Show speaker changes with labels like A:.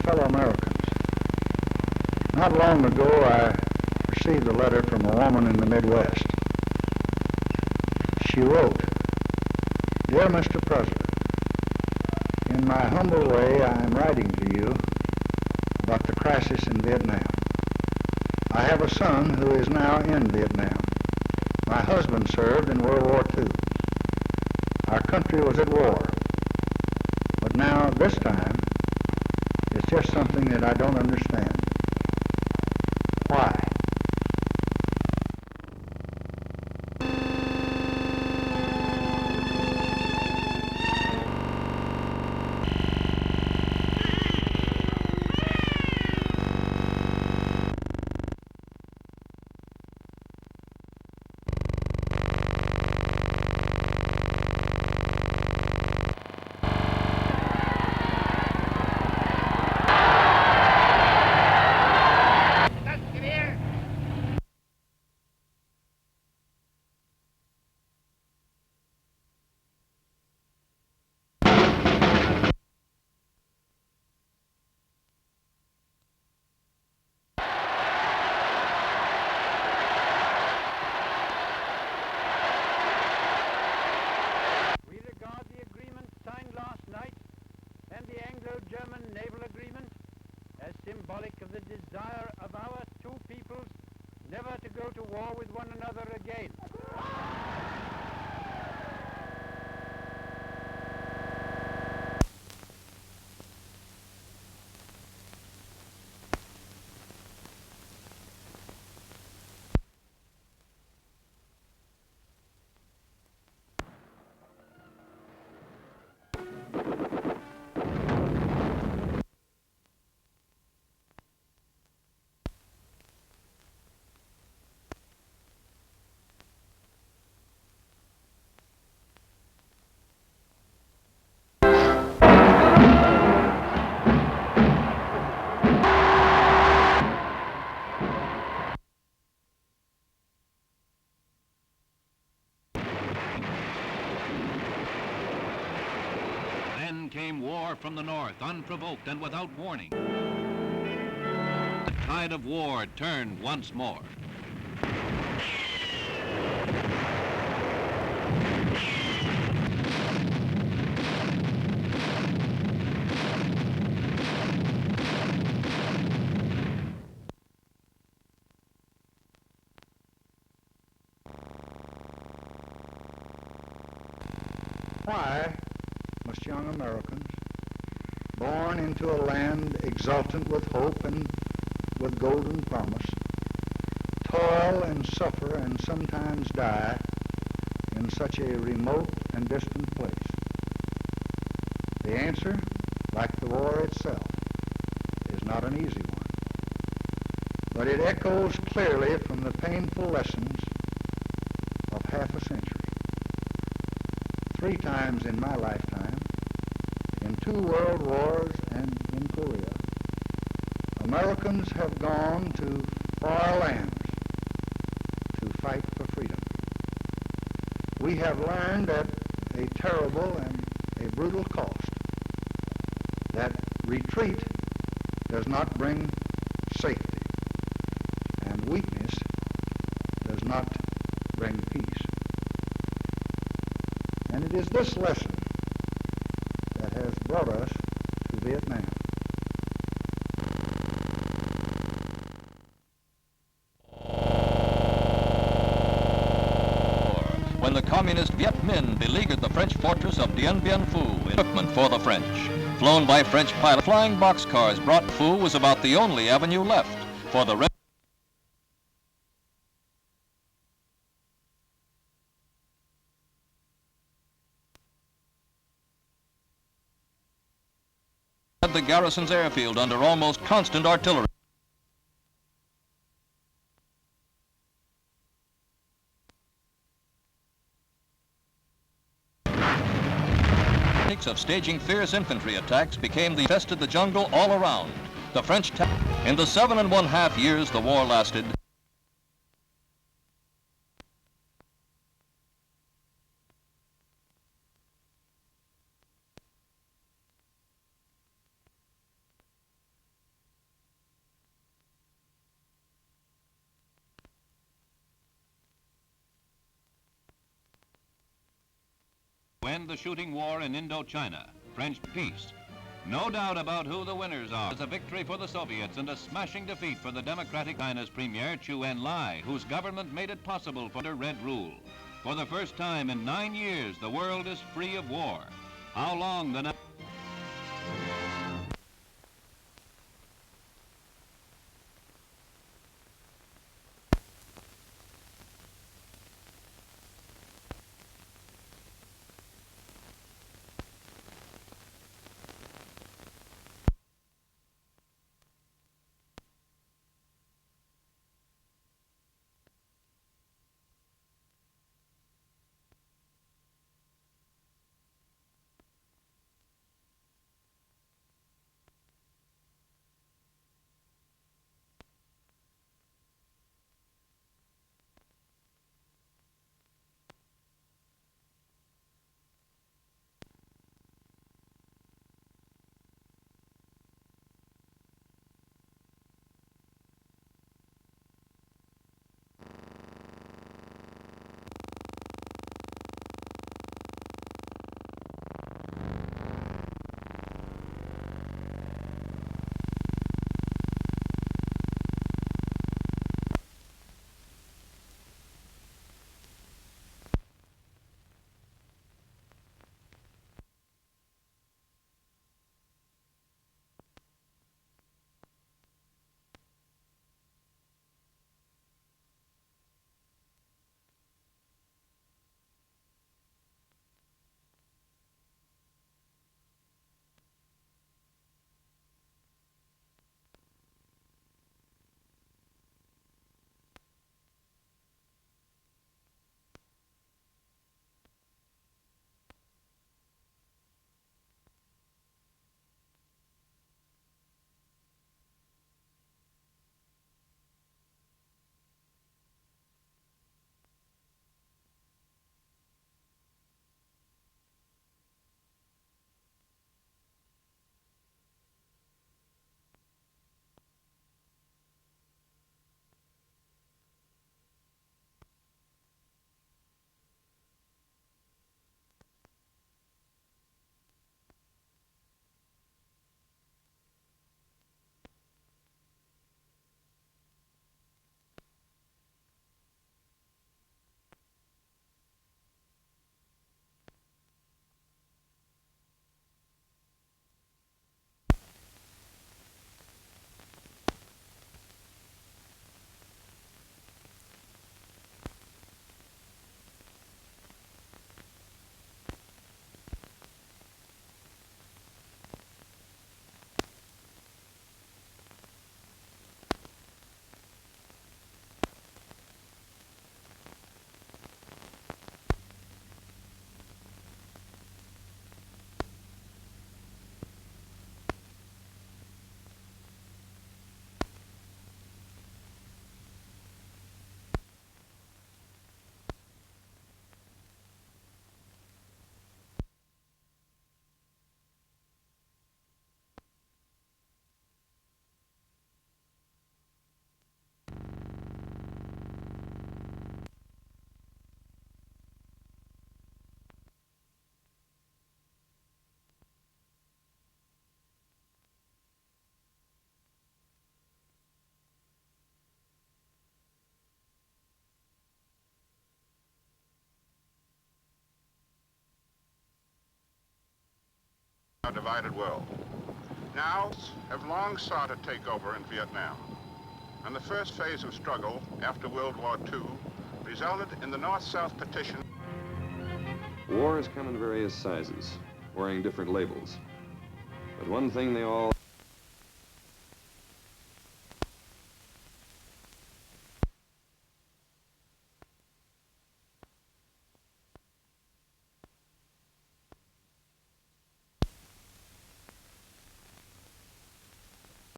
A: Fellow Americans, not long ago I received a letter from a woman in the Midwest. She wrote, "Dear Mr. President, in my humble way I am writing to you about the crisis in Vietnam. I have a son who is now in Vietnam. My husband served in World War II. Our country was at war. But now, this time, it's just something that I don't understand. Why?"
B: We regard the agreement signed last night and the Anglo-German naval agreement as symbolic of the desire of our two peoples never to go to war with one another again.
C: Then came war from the north, unprovoked and without warning. The tide of war turned once more.
A: Why must young Americans, born into a land exultant with hope and with golden promise, toil and suffer and sometimes die in such a remote and distant place? The answer, like the war itself, is not an easy one, but it echoes clearly from the painful lessons of half a century. 3 times in my lifetime, in 2 world wars and in Korea, Americans have gone to far lands to fight for freedom. We have learned at a terrible and a brutal cost that retreat does not bring safety, and weakness does not bring peace. And it is this lesson that has brought us to Vietnam.
D: When the communist Viet Minh beleaguered the French fortress of Dien Bien Phu, equipment for the French. Flown by French pilots, flying boxcars brought Phu was about the only avenue left for the the garrison's airfield under almost constant artillery. Of staging fierce infantry attacks became infested the jungle all around. The French in the 7½ years the war lasted,
C: to end the shooting war in Indochina, French peace. No doubt about who the winners are. It's a victory for the Soviets and a smashing defeat for the Democratic China's Premier Chu En-lai, whose government made it possible for under Red rule. For the first time in 9 years, the world is free of war. How long the...
E: Our divided world. Now have long sought a takeover in Vietnam, and the first phase of struggle after World War II resulted in the North-South partition.
F: War has come in various sizes, wearing different labels. But one thing they all